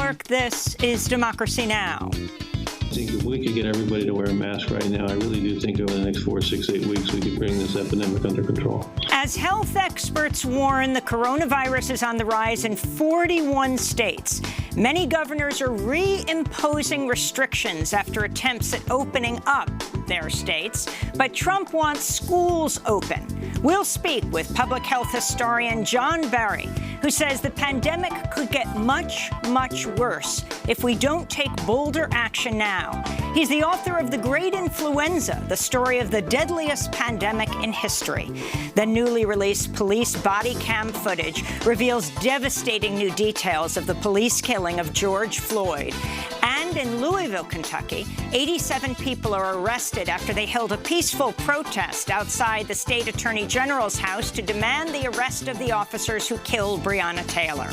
York, this is Democracy Now! I think if we could get everybody to wear a mask right now, I really do think over the next 4, 6, 8 weeks we could bring this epidemic under control. As health experts warn, the coronavirus is on the rise in 41 states. Many governors are reimposing restrictions after attempts at opening up their states. But Trump wants schools open. We'll speak with public health historian John Barry, who says the pandemic could get much, much worse if we don't take bolder action now. He's the author of The Great Influenza, the story of the deadliest pandemic in history. The newly released police body cam footage reveals devastating new details of the police killing of George Floyd. And in Louisville, Kentucky, 87 people are arrested after they held a peaceful protest outside the state attorney general's house to demand the arrest of the officers who killed Breonna Taylor.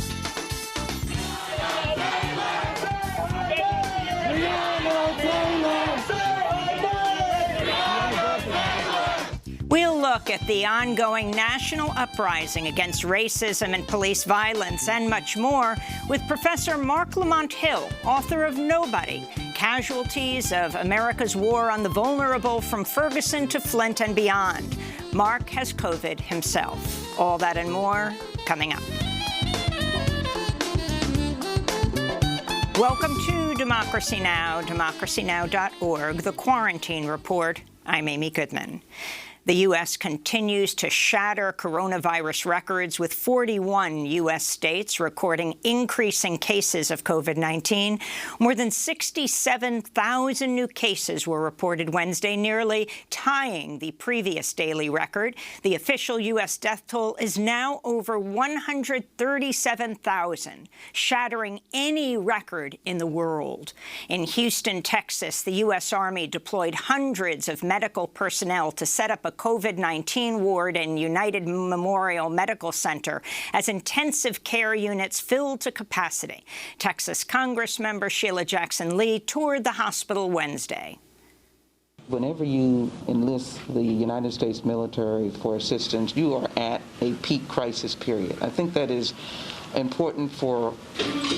We'll look at the ongoing national uprising against racism and police violence and much more with Professor Mark Lamont Hill, author of Nobody, Casualties of America's War on the Vulnerable from Ferguson to Flint and Beyond. Mark has COVID himself. All that and more coming up. Welcome to Democracy Now!, democracynow.org, The Quarantine Report. I'm Amy Goodman. The U.S. continues to shatter coronavirus records, with 41 U.S. states recording increasing cases of COVID-19. More than 67,000 new cases were reported Wednesday, nearly tying the previous daily record. The official U.S. death toll is now over 137,000, shattering any record in the world. In Houston, Texas, the U.S. Army deployed hundreds of medical personnel to set up a COVID-19 ward in United Memorial Medical Center as intensive care units filled to capacity. Texas Congressmember Sheila Jackson Lee toured the hospital Wednesday. Whenever you enlist the United States military for assistance, you are at a peak crisis period. I think that is important for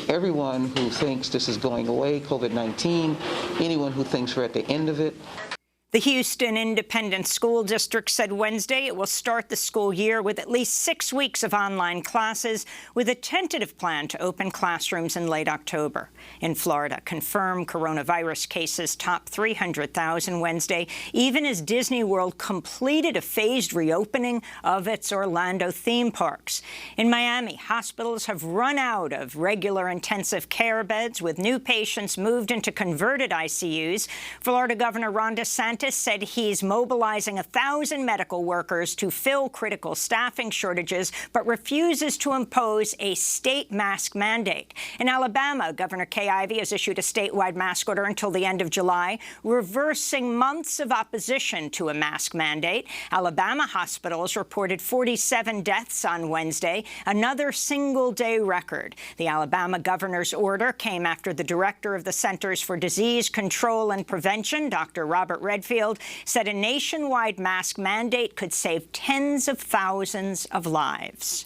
everyone who thinks this is going away, COVID-19, anyone who thinks we're at the end of it. The Houston Independent School District said Wednesday it will start the school year with at least 6 weeks of online classes, with a tentative plan to open classrooms in late October. In Florida, confirmed coronavirus cases topped 300,000 Wednesday, even as Disney World completed a phased reopening of its Orlando theme parks. In Miami, hospitals have run out of regular intensive care beds, with new patients moved into converted ICUs. Florida Governor Ron DeSantis said he's mobilizing 1,000 medical workers to fill critical staffing shortages, but refuses to impose a state mask mandate. In Alabama, Governor Kay Ivey has issued a statewide mask order until the end of July, reversing months of opposition to a mask mandate. Alabama hospitals reported 47 deaths on Wednesday, another single-day record. The Alabama governor's order came after the director of the Centers for Disease Control and Prevention, Dr. Robert Redfield, said a nationwide mask mandate could save tens of thousands of lives.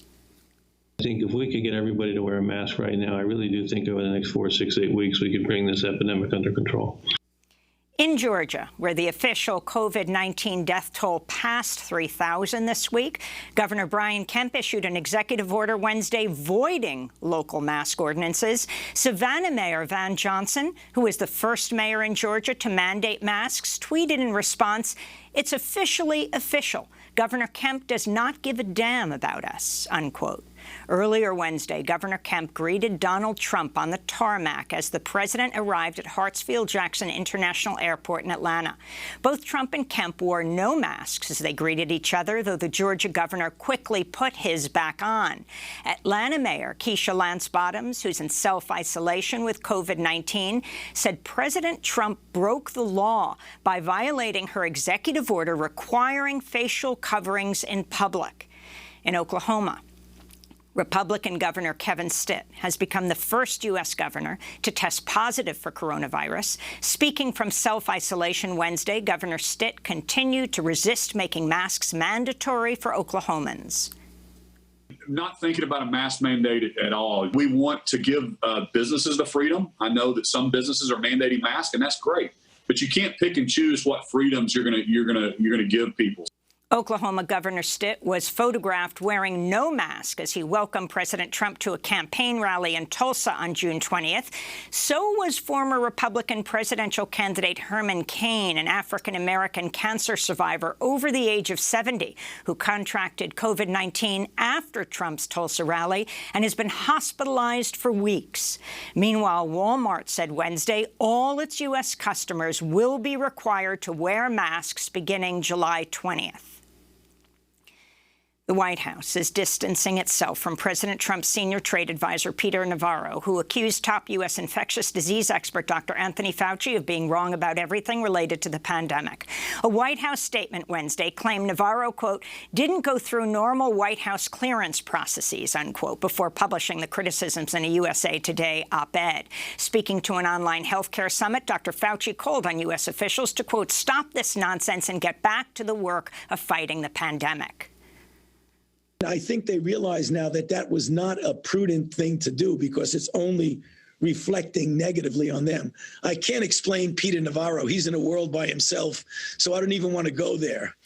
I think if we could get everybody to wear a mask right now, I really do think over the next 4, 6, 8 weeks we could bring this epidemic under control. In Georgia, where the official COVID-19 death toll passed 3,000 this week, Governor Brian Kemp issued an executive order Wednesday voiding local mask ordinances. Savannah Mayor Van Johnson, who is the first mayor in Georgia to mandate masks, tweeted in response, "It's officially official. Governor Kemp does not give a damn about us," unquote. Earlier Wednesday, Governor Kemp greeted Donald Trump on the tarmac as the president arrived at Hartsfield-Jackson International Airport in Atlanta. Both Trump and Kemp wore no masks as they greeted each other, though the Georgia governor quickly put his back on. Atlanta Mayor Keisha Lance Bottoms, who's in self-isolation with COVID-19, said President Trump broke the law by violating her executive order requiring facial coverings in public. In Oklahoma, Republican Governor Kevin Stitt has become the first U.S. governor to test positive for coronavirus. Speaking from self-isolation Wednesday, Governor Stitt continued to resist making masks mandatory for Oklahomans. Not thinking about a mask mandate at all. We want to give businesses the freedom. I know that some businesses are mandating masks, and that's great. But you can't pick and choose what freedoms you're gonna give people. Oklahoma Governor Stitt was photographed wearing no mask as he welcomed President Trump to a campaign rally in Tulsa on June 20th. So was former Republican presidential candidate Herman Cain, an African-American cancer survivor over the age of 70 who contracted COVID-19 after Trump's Tulsa rally and has been hospitalized for weeks. Meanwhile, Walmart said Wednesday all its U.S. customers will be required to wear masks beginning July 20th. The White House is distancing itself from President Trump's senior trade advisor, Peter Navarro, who accused top U.S. infectious disease expert Dr. Anthony Fauci of being wrong about everything related to the pandemic. A White House statement Wednesday claimed Navarro, quote, didn't go through normal White House clearance processes, unquote, before publishing the criticisms in a USA Today op-ed. Speaking to an online healthcare summit, Dr. Fauci called on U.S. officials to, quote, stop this nonsense and get back to the work of fighting the pandemic. I think they realize now that that was not a prudent thing to do because it's only reflecting negatively on them. I can't explain Peter Navarro. He's in a world by himself, so I don't even want to go there.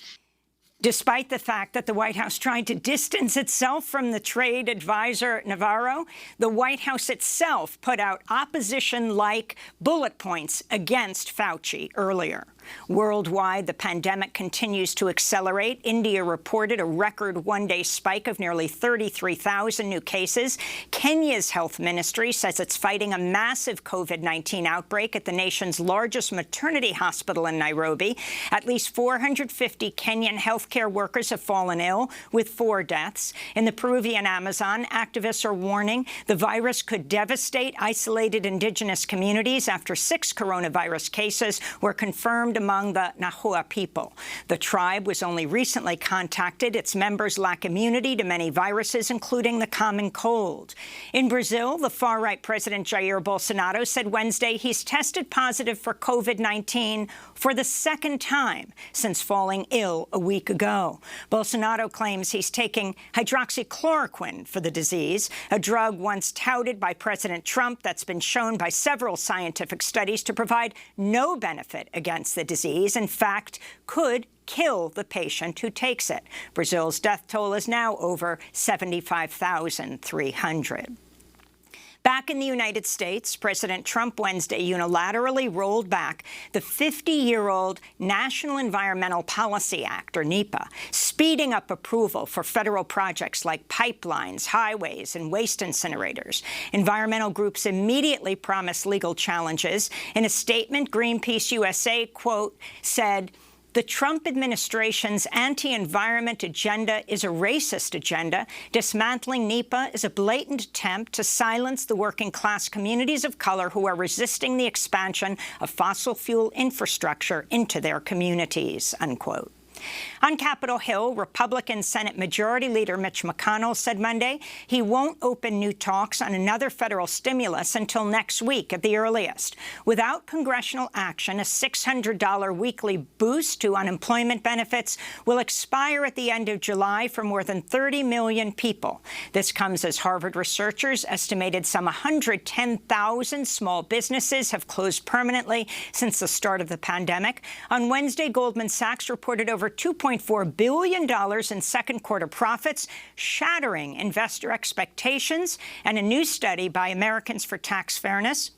Despite the fact that the White House tried to distance itself from the trade advisor Navarro, the White House itself put out opposition-like bullet points against Fauci earlier. Worldwide, the pandemic continues to accelerate. India reported a record one-day spike of nearly 33,000 new cases. Kenya's health ministry says it's fighting a massive COVID-19 outbreak at the nation's largest maternity hospital in Nairobi. At least 450 Kenyan healthcare workers have fallen ill, with 4 deaths. In the Peruvian Amazon, activists are warning the virus could devastate isolated indigenous communities after 6 coronavirus cases were confirmed among the Nahua people. The tribe was only recently contacted. Its members lack immunity to many viruses, including the common cold. In Brazil, the far-right President Jair Bolsonaro said Wednesday he's tested positive for COVID-19 for the 2nd time since falling ill a week ago. Bolsonaro claims he's taking hydroxychloroquine for the disease, a drug once touted by President Trump that's been shown by several scientific studies to provide no benefit against the disease, in fact, could kill the patient who takes it. Brazil's death toll is now over 75,300. Back in the United States, President Trump Wednesday unilaterally rolled back the 50-year-old National Environmental Policy Act, or NEPA, speeding up approval for federal projects like pipelines, highways, and waste incinerators. Environmental groups immediately promised legal challenges. In a statement, Greenpeace USA, quote, said, the Trump administration's anti-environment agenda is a racist agenda. Dismantling NEPA is a blatant attempt to silence the working-class communities of color who are resisting the expansion of fossil fuel infrastructure into their communities, unquote. On Capitol Hill, Republican Senate Majority Leader Mitch McConnell said Monday he won't open new talks on another federal stimulus until next week at the earliest. Without congressional action, a $600 weekly boost to unemployment benefits will expire at the end of July for more than 30 million people. This comes as Harvard researchers estimated some 110,000 small businesses have closed permanently since the start of the pandemic. On Wednesday, Goldman Sachs reported over $2.4 billion in second-quarter profits, shattering investor expectations. And a new study by Americans for Tax Fairness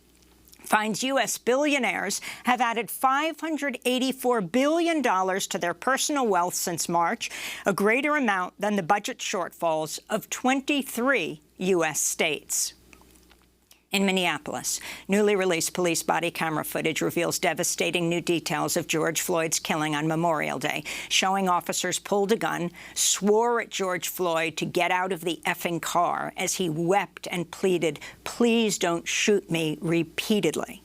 finds U.S. billionaires have added $584 billion to their personal wealth since March, a greater amount than the budget shortfalls of 23 U.S. states. In Minneapolis, newly released police body camera footage reveals devastating new details of George Floyd's killing on Memorial Day, showing officers pulled a gun, swore at George Floyd to get out of the effing car as he wept and pleaded, "Please don't shoot me," repeatedly.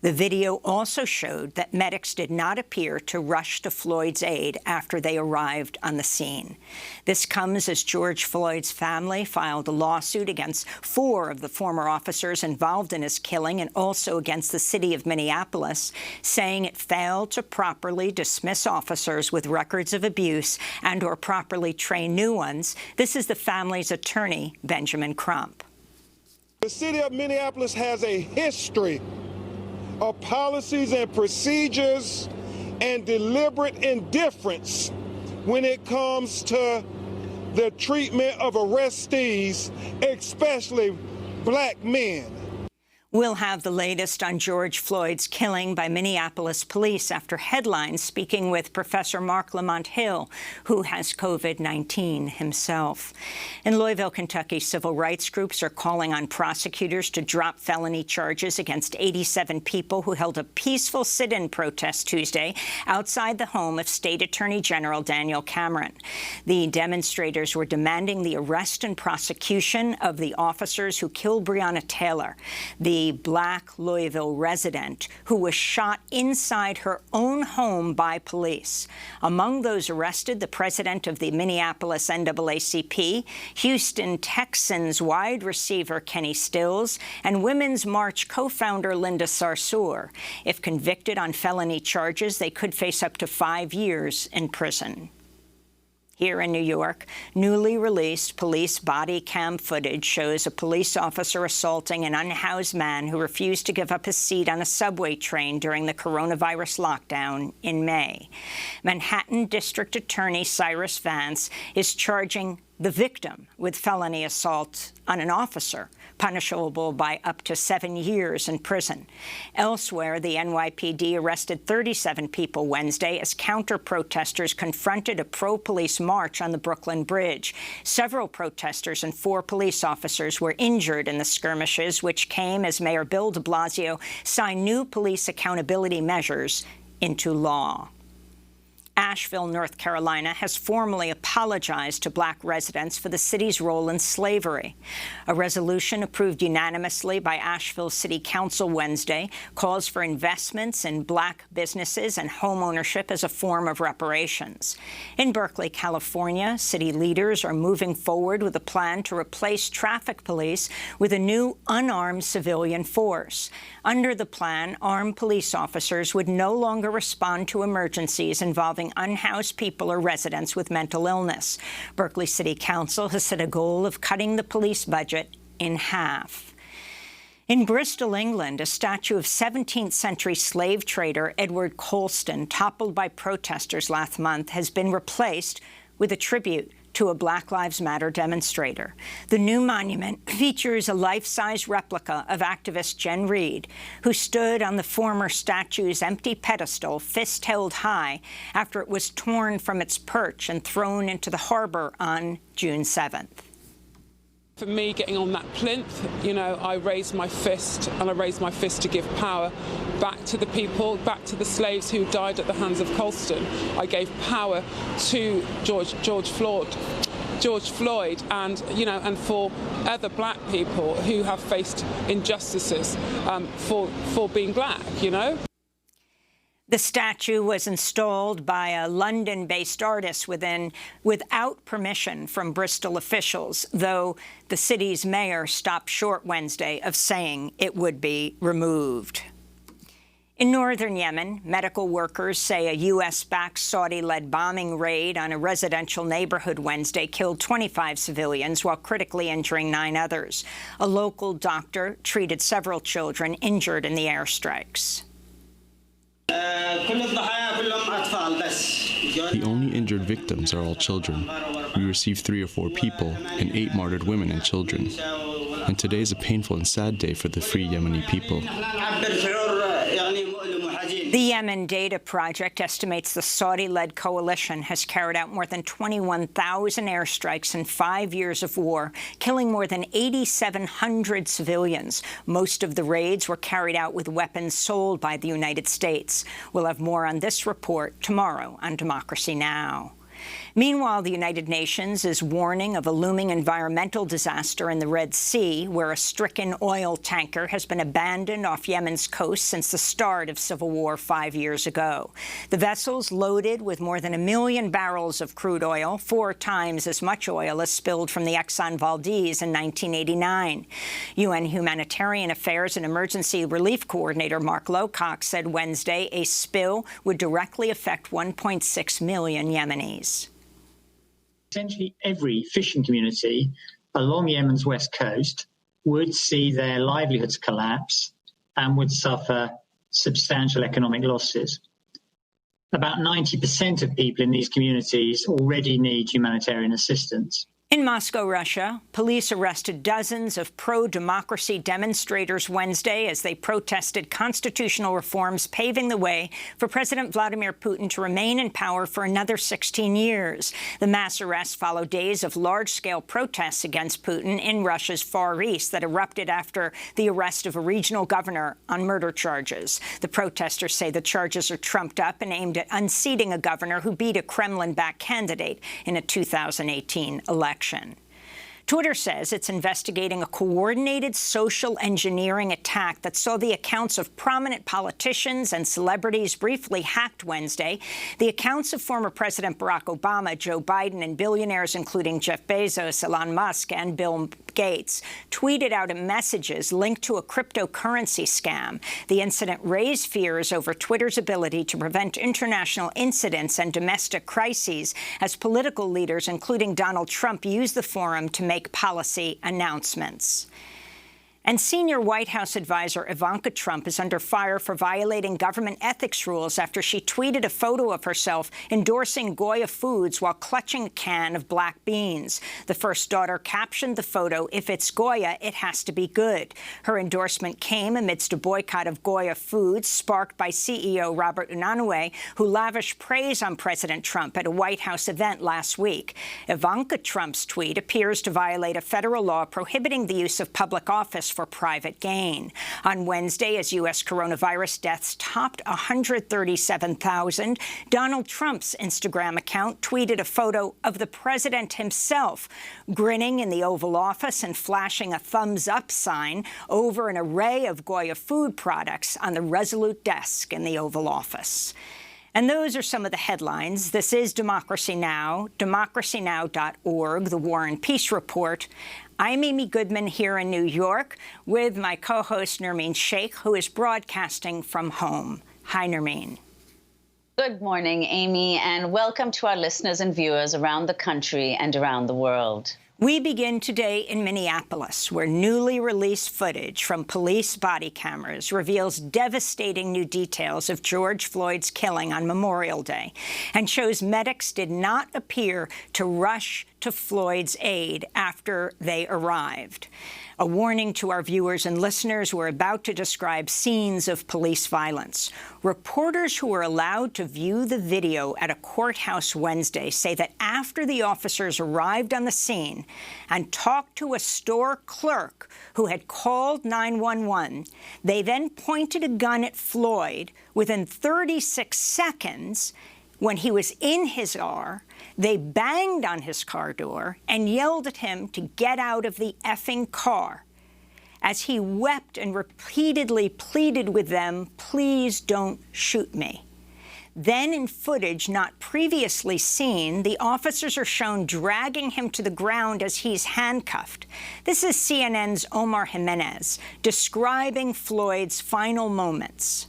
The video also showed that medics did not appear to rush to Floyd's aid after they arrived on the scene. This comes as George Floyd's family filed a lawsuit against 4 of the former officers involved in his killing and also against the city of Minneapolis, saying it failed to properly dismiss officers with records of abuse and or properly train new ones. This is the family's attorney, Benjamin Crump. The city of Minneapolis has a history of policies and procedures and deliberate indifference when it comes to the treatment of arrestees, especially black men. We'll have the latest on George Floyd's killing by Minneapolis police after headlines, speaking with Professor Mark Lamont Hill, who has COVID-19 himself. In Louisville, Kentucky, civil rights groups are calling on prosecutors to drop felony charges against 87 people who held a peaceful sit-in protest Tuesday outside the home of State Attorney General Daniel Cameron. The demonstrators were demanding the arrest and prosecution of the officers who killed Breonna Taylor, the black Louisville resident who was shot inside her own home by police. Among those arrested, the president of the Minneapolis NAACP, Houston Texans wide receiver Kenny Stills, and Women's March co-founder Linda Sarsour. If convicted on felony charges, they could face up to 5 years in prison. Here in New York, newly released police body cam footage shows a police officer assaulting an unhoused man who refused to give up his seat on a subway train during the coronavirus lockdown in May. Manhattan District Attorney Cyrus Vance is charging the victim with felony assault on an officer, punishable by up to 7 years in prison. Elsewhere, the NYPD arrested 37 people Wednesday as counter-protesters confronted a pro-police march on the Brooklyn Bridge. Several protesters and 4 police officers were injured in the skirmishes, which came as Mayor Bill de Blasio signed new police accountability measures into law. Asheville, North Carolina, has formally apologized to black residents for the city's role in slavery. A resolution approved unanimously by Asheville City Council Wednesday calls for investments in black businesses and home ownership as a form of reparations. In Berkeley, California, city leaders are moving forward with a plan to replace traffic police with a new unarmed civilian force. Under the plan, armed police officers would no longer respond to emergencies involving unhoused people or residents with mental illness. Berkeley City Council has set a goal of cutting the police budget in half. In Bristol, England, a statue of 17th-century slave trader Edward Colston, toppled by protesters last month, has been replaced with a tribute to a Black Lives Matter demonstrator. The new monument features a life-size replica of activist Jen Reed, who stood on the former statue's empty pedestal, fist held high, after it was torn from its perch and thrown into the harbor on June 7th. For me, getting on that plinth, you know, I raised my fist, and I raised my fist to give power back to the people, back to the slaves who died at the hands of Colston. I gave power to George Floyd, and and for other black people who have faced injustices for being black, The statue was installed by a London-based artist without permission from Bristol officials, though the city's mayor stopped short Wednesday of saying it would be removed. In northern Yemen, medical workers say a U.S.-backed Saudi-led bombing raid on a residential neighborhood Wednesday killed 25 civilians while critically injuring 9 others. A local doctor treated several children injured in the airstrikes. The only injured victims are all children. We received 3 or 4 people and 8 martyred women and children. And today is a painful and sad day for the free Yemeni people. The Yemen Data Project estimates the Saudi-led coalition has carried out more than 21,000 airstrikes in 5 years of war, killing more than 8,700 civilians. Most of the raids were carried out with weapons sold by the United States. We'll have more on this report tomorrow on Democracy Now! Meanwhile, the United Nations is warning of a looming environmental disaster in the Red Sea, where a stricken oil tanker has been abandoned off Yemen's coast since the start of civil war 5 years ago. The vessel's loaded with more than 1 million barrels of crude oil, 4 times as much oil as spilled from the Exxon Valdez in 1989. UN Humanitarian Affairs and Emergency Relief Coordinator Mark Lowcock said Wednesday a spill would directly affect 1.6 million Yemenis. Essentially every fishing community along Yemen's west coast would see their livelihoods collapse and would suffer substantial economic losses. About 90% of people in these communities already need humanitarian assistance. In Moscow, Russia, police arrested dozens of pro-democracy demonstrators Wednesday as they protested constitutional reforms paving the way for President Vladimir Putin to remain in power for another 16 years. The mass arrests follow days of large-scale protests against Putin in Russia's Far East that erupted after the arrest of a regional governor on murder charges. The protesters say the charges are trumped up and aimed at unseating a governor who beat a Kremlin-backed candidate in a 2018 election. Twitter says it's investigating a coordinated social engineering attack that saw the accounts of prominent politicians and celebrities briefly hacked Wednesday. The accounts of former President Barack Obama, Joe Biden, and billionaires including Jeff Bezos, Elon Musk, and Bill Gates tweeted out messages linked to a cryptocurrency scam. The incident raised fears over Twitter's ability to prevent international incidents and domestic crises as political leaders, including Donald Trump, use the forum to make policy announcements. And senior White House advisor Ivanka Trump is under fire for violating government ethics rules after she tweeted a photo of herself endorsing Goya Foods while clutching a can of black beans. The first daughter captioned the photo, "If it's Goya, it has to be good." Her endorsement came amidst a boycott of Goya Foods sparked by CEO Robert Unanue, who lavished praise on President Trump at a White House event last week. Ivanka Trump's tweet appears to violate a federal law prohibiting the use of public office for private gain. On Wednesday, as U.S. coronavirus deaths topped 137,000, Donald Trump's Instagram account tweeted a photo of the president himself, grinning in the Oval Office and flashing a thumbs-up sign over an array of Goya food products on the Resolute desk in the Oval Office. And those are some of the headlines. This is Democracy Now!, democracynow.org, the War and Peace Report. I'm Amy Goodman here in New York with my co-host Nermeen Sheikh, who is broadcasting from home. Hi, Nermeen. Good morning, Amy, and welcome to our listeners and viewers around the country and around the world. We begin today in Minneapolis, where newly released footage from police body cameras reveals devastating new details of George Floyd's killing on Memorial Day and shows medics did not appear to rush to Floyd's aid after they arrived. A warning to our viewers and listeners, we're about to describe scenes of police violence. Reporters who were allowed to view the video at a courthouse Wednesday say that after the officers arrived on the scene and talked to a store clerk who had called 911, they then pointed a gun at Floyd. Within 36 seconds, when he was in his car, they banged on his car door and yelled at him to get out of the effing car as he wept and repeatedly pleaded with them, "Please don't shoot me." Then, in footage not previously seen, the officers are shown dragging him to the ground as he's handcuffed. This is CNN's Omar Jimenez describing Floyd's final moments.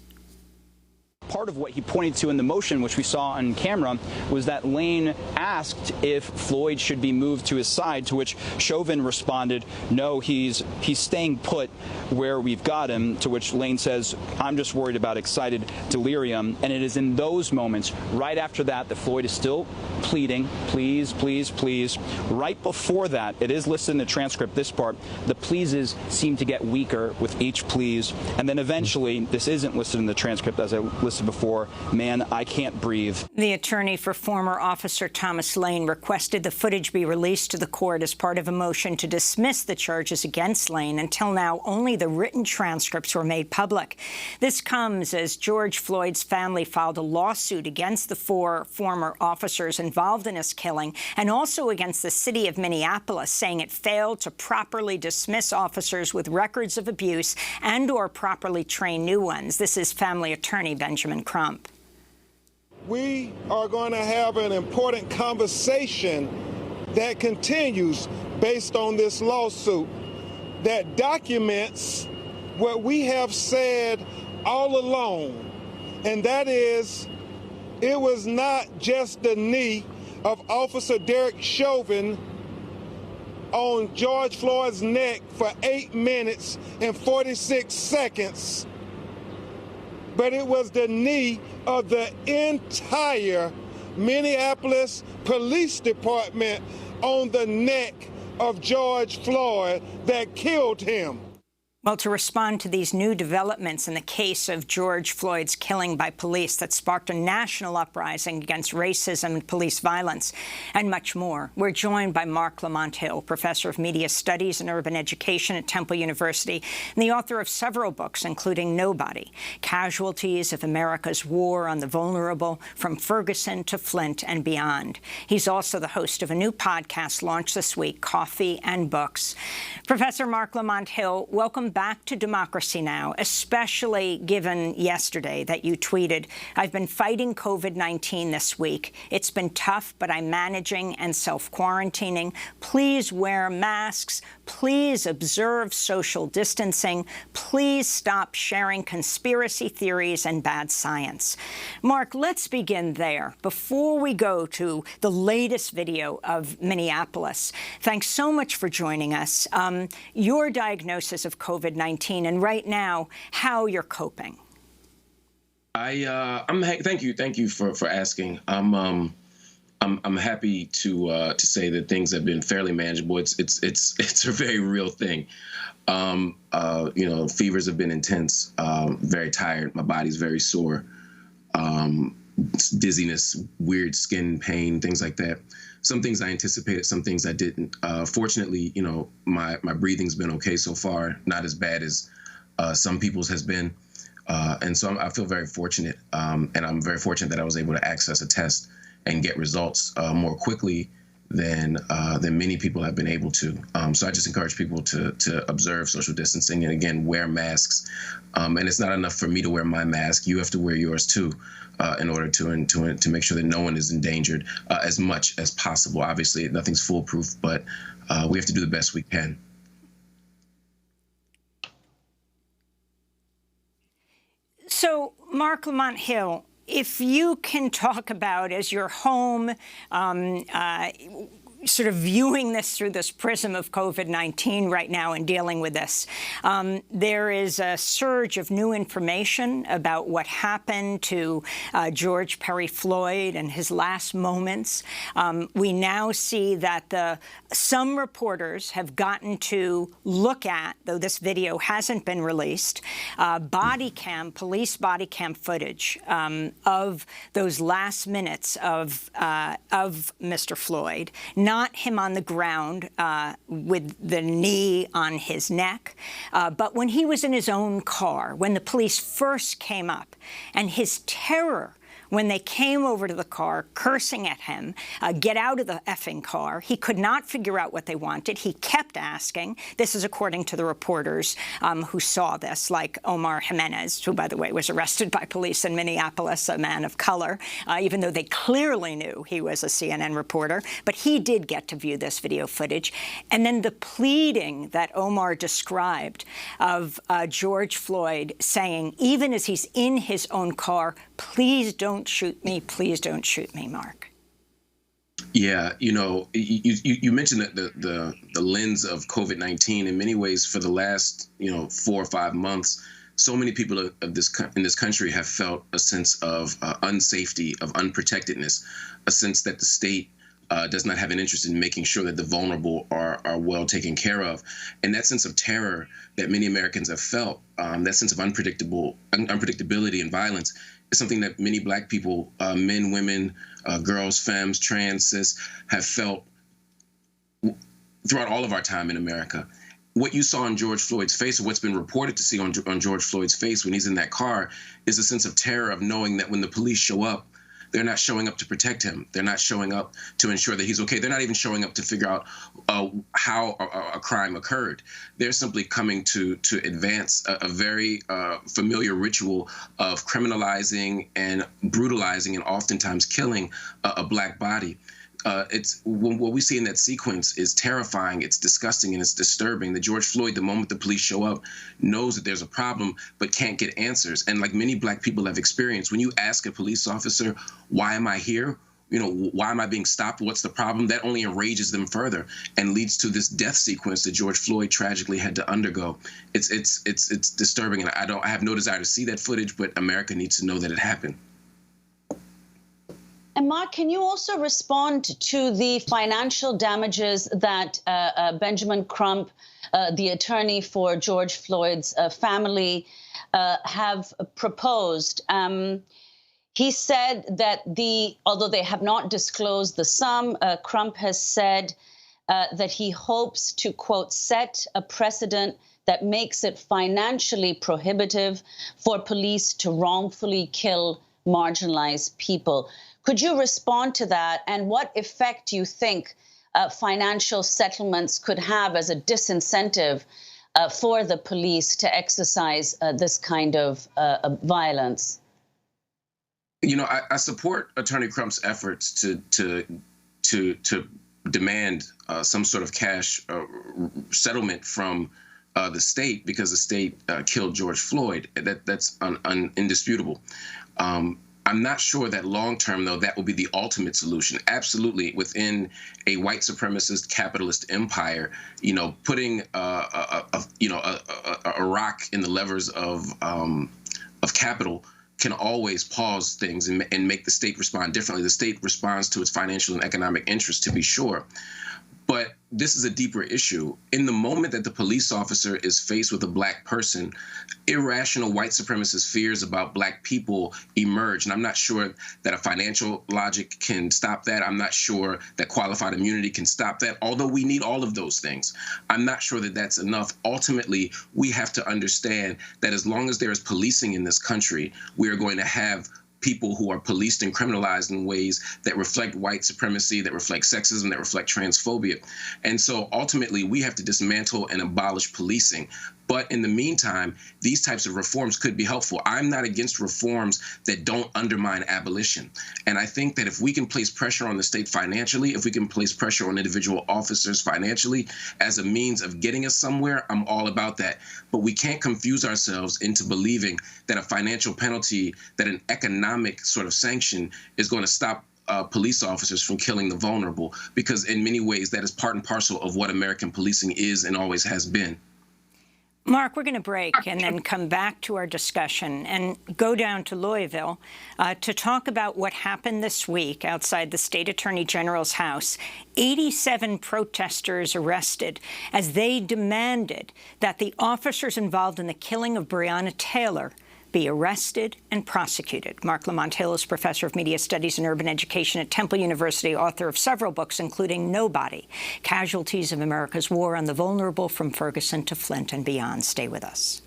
Part of what he pointed to in the motion, which we saw on camera, was that Lane asked if Floyd should be moved to his side, to which Chauvin responded, "No, he's staying put where we've got him," to which Lane says, "I'm just worried about excited delirium." And it is in those moments, right after that, that Floyd is still pleading, "Please, please, please." Right before that, it is listed in the transcript, this part, the pleases seem to get weaker with each please. And then eventually, this isn't listed in the transcript as I listed said before, man, I can't breathe. The attorney for former Officer Thomas Lane requested the footage be released to the court as part of a motion to dismiss the charges against Lane. Until now, only the written transcripts were made public. This comes as George Floyd's family filed a lawsuit against the 4 former officers involved in his killing and also against the city of Minneapolis, saying it failed to properly dismiss officers with records of abuse and or properly train new ones. This is family attorney Benjamin Crump. We are going to have an important conversation that continues based on this lawsuit that documents what we have said all along, and that is it was not just the knee of Officer Derek Chauvin on George Floyd's neck for 8 minutes and 46 seconds, but it was the knee of the entire Minneapolis Police Department on the neck of George Floyd that killed him. Well, to respond to these new developments in the case of George Floyd's killing by police that sparked a national uprising against racism and police violence, and much more, we're joined by Mark Lamont Hill, professor of media studies and urban education at Temple University, and the author of several books, including Nobody, Casualties of America's War on the Vulnerable, From Ferguson to Flint and Beyond. He's also the host of a new podcast launched this week, Coffee and Books. Professor Mark Lamont Hill, welcome back to Democracy Now!, especially given yesterday that you tweeted, "I've been fighting COVID-19 this week. It's been tough, but I'm managing and self-quarantining. Please wear masks. Please observe social distancing. Please stop sharing conspiracy theories and bad science." Mark, let's begin there before we go to the latest video of Minneapolis. Thanks so much for joining us. Your diagnosis of COVID-19 and right now, how you're coping. Thank you for asking. I'm happy to say that things have been fairly manageable. It's a very real thing. Fevers have been intense. Very tired. My body's very sore. Dizziness, weird skin pain, things like that. Some things I anticipated, some things I didn't. Fortunately, my breathing's been okay so far, not as bad as some people's has been. And so I feel very fortunate. And I'm very fortunate that I was able to access a test and get results more quickly than many people have been able to. So I just encourage people to observe social distancing and, again, wear masks. And it's not enough for me to wear my mask. You have to wear yours, too, in order to make sure that no one is endangered as much as possible. Obviously, nothing's foolproof, but we have to do the best we can. So, Mark Lamont Hill, if you can talk about, as you're home, sort of viewing this through this prism of COVID-19 right now and dealing with this, there is a surge of new information about what happened to George Perry Floyd and his last moments. We now see that some reporters have gotten to look at, though this video hasn't been released, police body cam footage of those last minutes of Mr. Floyd. Not him on the ground with the knee on his neck, but when he was in his own car, when the police first came up, and his terror when they came over to the car, cursing at him, get out of the effing car. He could not figure out what they wanted. He kept asking. This is according to the reporters who saw this, like Omar Jimenez, who, by the way, was arrested by police in Minneapolis, a man of color, even though they clearly knew he was a CNN reporter. But he did get to view this video footage. And then the pleading that Omar described of George Floyd saying, even as he's in his own car, please don't shoot me. Please don't shoot me, Mark. Yeah, you mentioned that the lens of COVID-19 in many ways for the last 4 or 5 months, so many people in this country have felt a sense of unsafety, of unprotectedness, a sense that the state does not have an interest in making sure that the vulnerable are well taken care of. And that sense of terror that many Americans have felt, that sense of unpredictability and violence, is something that many Black people, men, women, girls, femmes, trans, cis, have felt throughout all of our time in America. What you saw on George Floyd's face, or what's been reported to see on George Floyd's face when he's in that car, is a sense of terror of knowing that when the police show up, they're not showing up to protect him. They're not showing up to ensure that he's okay. They're not even showing up to figure out how a crime occurred. They're simply coming to advance a very familiar ritual of criminalizing and brutalizing and oftentimes killing a Black body. What we see in that sequence is terrifying, it's disgusting, and it's disturbing. That George Floyd, the moment the police show up, knows that there's a problem but can't get answers. And like many Black people have experienced, when you ask a police officer, why am I here? Why am I being stopped? What's the problem? That only enrages them further and leads to this death sequence that George Floyd tragically had to undergo. It's disturbing, and I have no desire to see that footage, but America needs to know that it happened. And Mark, can you also respond to the financial damages that Benjamin Crump, the attorney for George Floyd's family, have proposed? He said that although they have not disclosed the sum, Crump has said that he hopes to, quote, set a precedent that makes it financially prohibitive for police to wrongfully kill marginalized people. Could you respond to that? And what effect do you think financial settlements could have as a disincentive for the police to exercise this kind of violence? I support Attorney Crump's efforts to demand some sort of cash settlement from the state, because the state killed George Floyd. That's indisputable. I'm not sure that long term, though, that will be the ultimate solution. Absolutely, within a white supremacist capitalist empire, putting a rock in the levers of capital can always pause things and make the state respond differently. The state responds to its financial and economic interests, to be sure. But this is a deeper issue. In the moment that the police officer is faced with a Black person, irrational white supremacist fears about Black people emerge. And I'm not sure that a financial logic can stop that. I'm not sure that qualified immunity can stop that, although we need all of those things. I'm not sure that that's enough. Ultimately, we have to understand that as long as there is policing in this country, we are going to have people who are policed and criminalized in ways that reflect white supremacy, that reflect sexism, that reflect transphobia. And so ultimately, we have to dismantle and abolish policing. But in the meantime, these types of reforms could be helpful. I'm not against reforms that don't undermine abolition. And I think that if we can place pressure on the state financially, if we can place pressure on individual officers financially as a means of getting us somewhere, I'm all about that. But we can't confuse ourselves into believing that a financial penalty, that an economic sort of sanction is going to stop police officers from killing the vulnerable, because in many ways that is part and parcel of what American policing is and always has been. Mark, we're going to break and then come back to our discussion and go down to Louisville to talk about what happened this week outside the State Attorney General's house. 87 protesters arrested as they demanded that the officers involved in the killing of Breonna Taylor be arrested and prosecuted. Mark Lamont Hill is professor of media studies and urban education at Temple University, author of several books, including Nobody, Casualties of America's War on the Vulnerable from Ferguson to Flint and Beyond. Stay with us.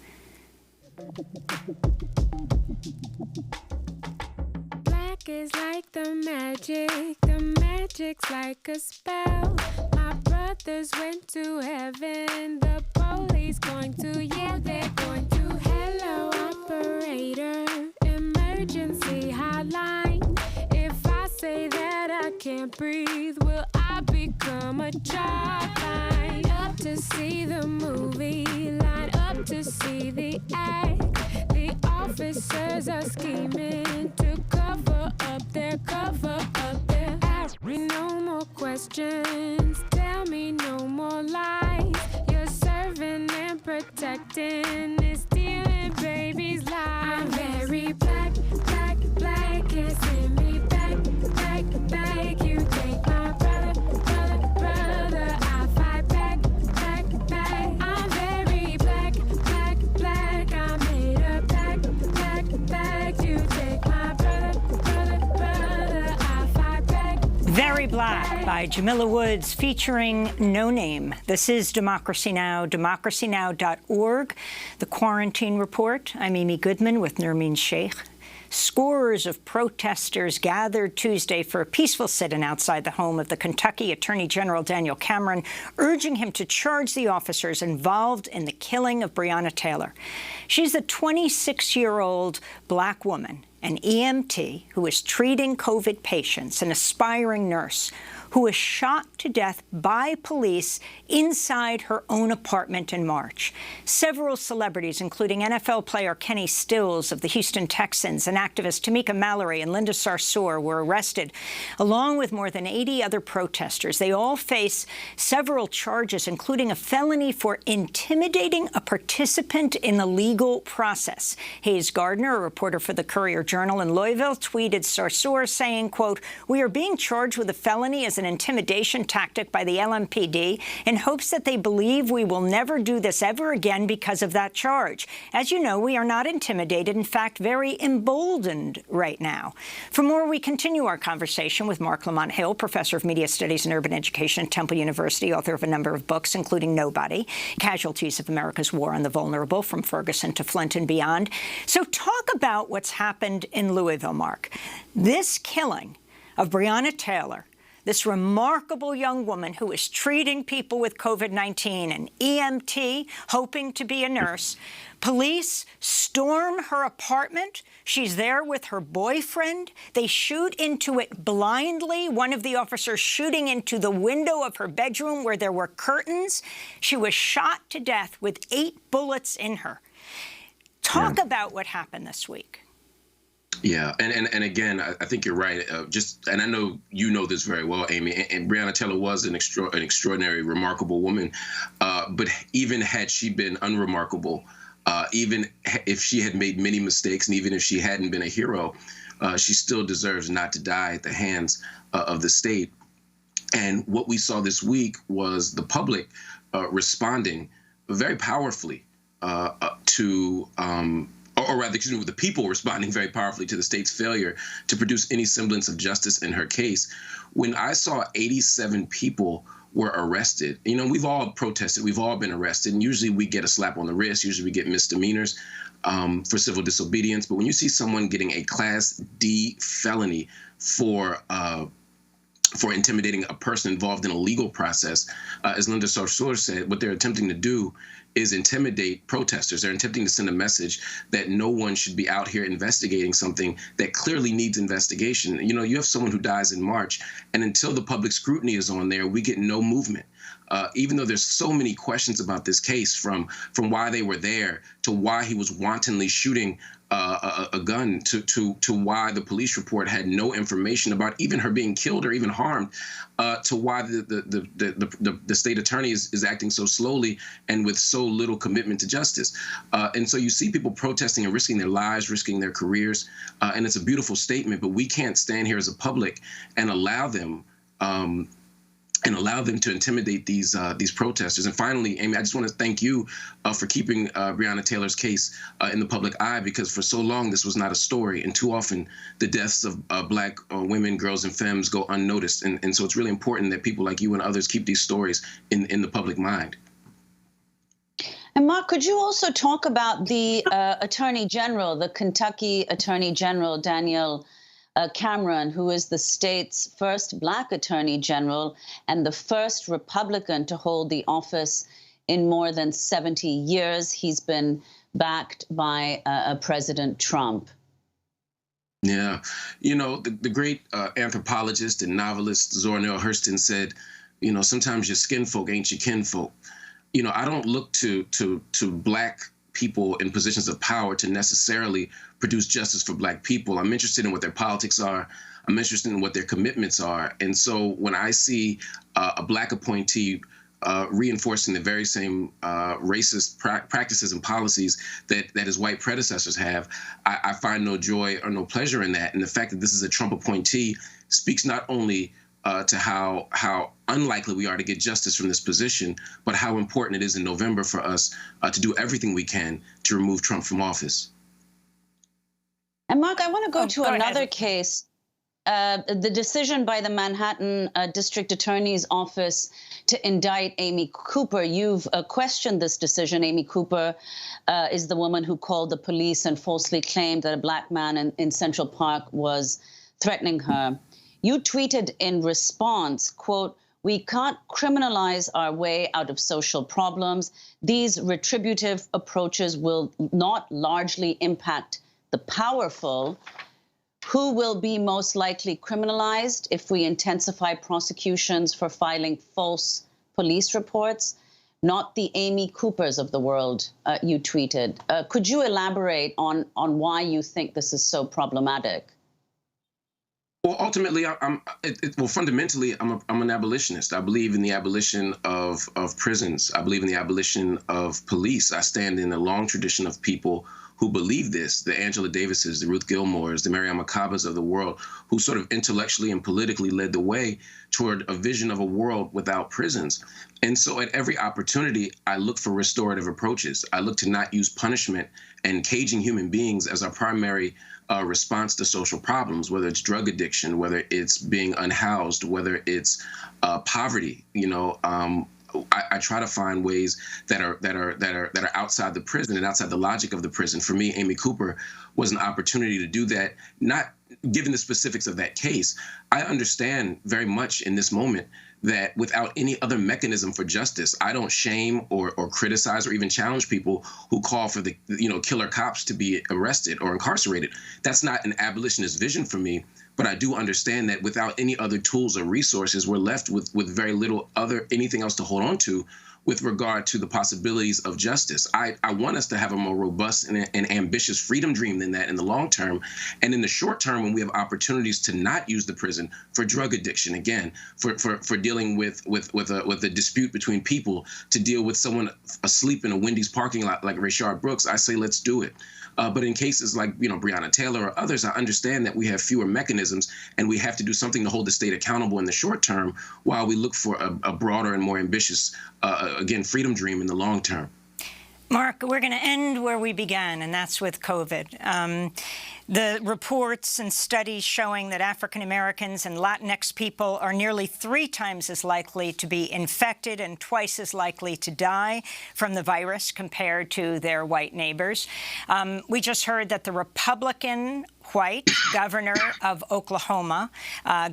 Black is like the magic's like a spell. My brothers went to heaven, the police going to, yeah, they're going to. Hello, operator, emergency hotline. If I say that I can't breathe, will I become a job? Line up to see the movie, line up to see the act. The officers are scheming to cover up their act. No more questions, tell me no more lies. You're serving and protecting is stealing babies' lives. I'm very black, can't send me back. You take my brother. Very Black by Jamila Woods featuring No Name. This is Democracy Now!, democracynow.org. The Quarantine Report. I'm Amy Goodman with Nermeen Sheikh. Scores of protesters gathered Tuesday for a peaceful sit-in outside the home of the Kentucky Attorney General Daniel Cameron, urging him to charge the officers involved in the killing of Breonna Taylor. She's a 26-year-old black woman, an EMT who was treating COVID patients, an aspiring nurse, who was shot to death by police inside her own apartment in March. Several celebrities, including NFL player Kenny Stills of the Houston Texans and activist Tamika Mallory and Linda Sarsour, were arrested, along with more than 80 other protesters. They all face several charges, including a felony for intimidating a participant in the legal process. Hayes Gardner, a reporter for the Courier-Journal in Louisville, tweeted Sarsour saying, quote, "We are being charged with a felony as an intimidation tactic by the LMPD in hopes that they believe we will never do this ever again because of that charge. As you know, we are not intimidated, in fact, very emboldened right now." For more, we continue our conversation with Mark Lamont Hill, professor of media studies and urban education at Temple University, author of a number of books, including Nobody, Casualties of America's War on the Vulnerable, From Ferguson to Flint and Beyond. So talk about what's happened in Louisville, Mark. This killing of Breonna Taylor, this remarkable young woman who is treating people with COVID-19, an EMT, hoping to be a nurse. Police storm her apartment. She's there with her boyfriend. They shoot into it blindly, one of the officers shooting into the window of her bedroom where there were curtains. She was shot to death with 8 bullets in her. Talk about what happened this week. Yeah, and again, I think you're right. And I know you know this very well, Amy. And Breonna Taylor was an extraordinary, remarkable woman. But even had she been unremarkable, even if she had made many mistakes, and even if she hadn't been a hero, she still deserves not to die at the hands of the state. And what we saw this week was the public responding very powerfully to. Or rather, excuse me, the people responding very powerfully to the state's failure to produce any semblance of justice in her case. When I saw 87 people were arrested, you know, we've all protested, we've all been arrested, and usually we get a slap on the wrist, usually we get misdemeanors for civil disobedience. But when you see someone getting a Class D felony for intimidating a person involved in a legal process, as Linda Sarsour said, what they're attempting to do is intimidate protesters. They're attempting to send a message that no one should be out here investigating something that clearly needs investigation. You know, you have someone who dies in March, and until the public scrutiny is on there, we get no movement. Even though there's so many questions about this case, from why they were there to why he was wantonly shooting a gun to why the police report had no information about even her being killed or even harmed, to why the state attorney is acting so slowly and with so little commitment to justice. And so you see people protesting and risking their lives, risking their careers, and it's a beautiful statement, but we can't stand here as a public and allow them to intimidate these protesters. And finally, Amy, I just want to thank you for keeping Breonna Taylor's case in the public eye, because for so long this was not a story, and too often the deaths of black women, girls, and femmes go unnoticed. And so it's really important that people like you and others keep these stories in the public mind. And Mark, could you also talk about the Attorney General, the Kentucky Attorney General, Daniel Cameron, who is the state's first black attorney general and the first Republican to hold the office in more than 70 years. He's been backed by President Trump. Yeah. You know, the great anthropologist and novelist Zora Neale Hurston said, you know, sometimes your skin folk ain't your kinfolk. You know, I don't look to black people in positions of power to necessarily produce justice for black people. I'm interested in what their politics are. I'm interested in what their commitments are. And so when I see a black appointee reinforcing the very same racist practices and policies that his white predecessors have, I find no joy or no pleasure in that. And the fact that this is a Trump appointee speaks not only to how unlikely we are to get justice from this position, but how important it is in November for us to do everything we can to remove Trump from office. And Mark, I want to go to another case. the decision by the Manhattan District Attorney's Office to indict Amy Cooper. You've questioned this decision. Amy Cooper is the woman who called the police and falsely claimed that a black man in Central Park was threatening her. You tweeted in response, quote, "We can't criminalize our way out of social problems. These retributive approaches will not largely impact the powerful. Who will be most likely criminalized if we intensify prosecutions for filing false police reports? Not the Amy Coopers of the world," you tweeted. Could you elaborate on why you think this is so problematic? Well, ultimately, fundamentally, I'm an abolitionist. I believe in the abolition of prisons. I believe in the abolition of police. I stand in a long tradition of people who believe this, the Angela Davises, the Ruth Gilmores, the Mariame Makabas of the world, who sort of intellectually and politically led the way toward a vision of a world without prisons. And so at every opportunity, I look for restorative approaches. I look to not use punishment and caging human beings as our primary response to social problems, whether it's drug addiction, whether it's being unhoused, whether it's poverty. I try to find ways that are outside the prison and outside the logic of the prison. For me, Amy Cooper was an opportunity to do that, not given the specifics of that case. I understand very much in this moment that without any other mechanism for justice, I don't shame or criticize or even challenge people who call for the killer cops to be arrested or incarcerated. That's not an abolitionist vision for me. But I do understand that without any other tools or resources, we're left with very little anything else to hold on to with regard to the possibilities of justice. I want us to have a more robust and ambitious freedom dream than that in the long term. And in the short term, when we have opportunities to not use the prison for drug addiction, again, for dealing with a dispute between people, to deal with someone asleep in a Wendy's parking lot like Rayshard Brooks, I say let's do it. But in cases like Breonna Taylor or others, I understand that we have fewer mechanisms and we have to do something to hold the state accountable in the short term while we look for a broader and more ambitious, again, freedom dream in the long term. Mark, we're going to end where we began, and that's with COVID. The reports and studies showing that African Americans and Latinx people are nearly 3 times as likely to be infected and twice as likely to die from the virus compared to their white neighbors. We just heard that the Republican white governor of Oklahoma,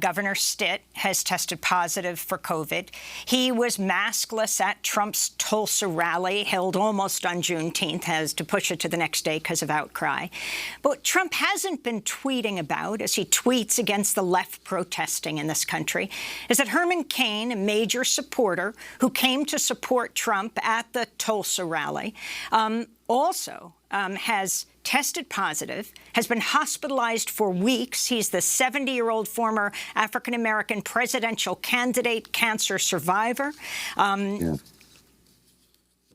Governor Stitt, has tested positive for COVID. He was maskless at Trump's Tulsa rally held almost on Juneteenth, has to push it to the next day because of outcry. But what Trump hasn't been tweeting about, as he tweets against the left protesting in this country, is that Herman Cain, a major supporter who came to support Trump at the Tulsa rally, also has tested positive, has been hospitalized for weeks. He's the 70-year-old former African-American presidential candidate, cancer survivor.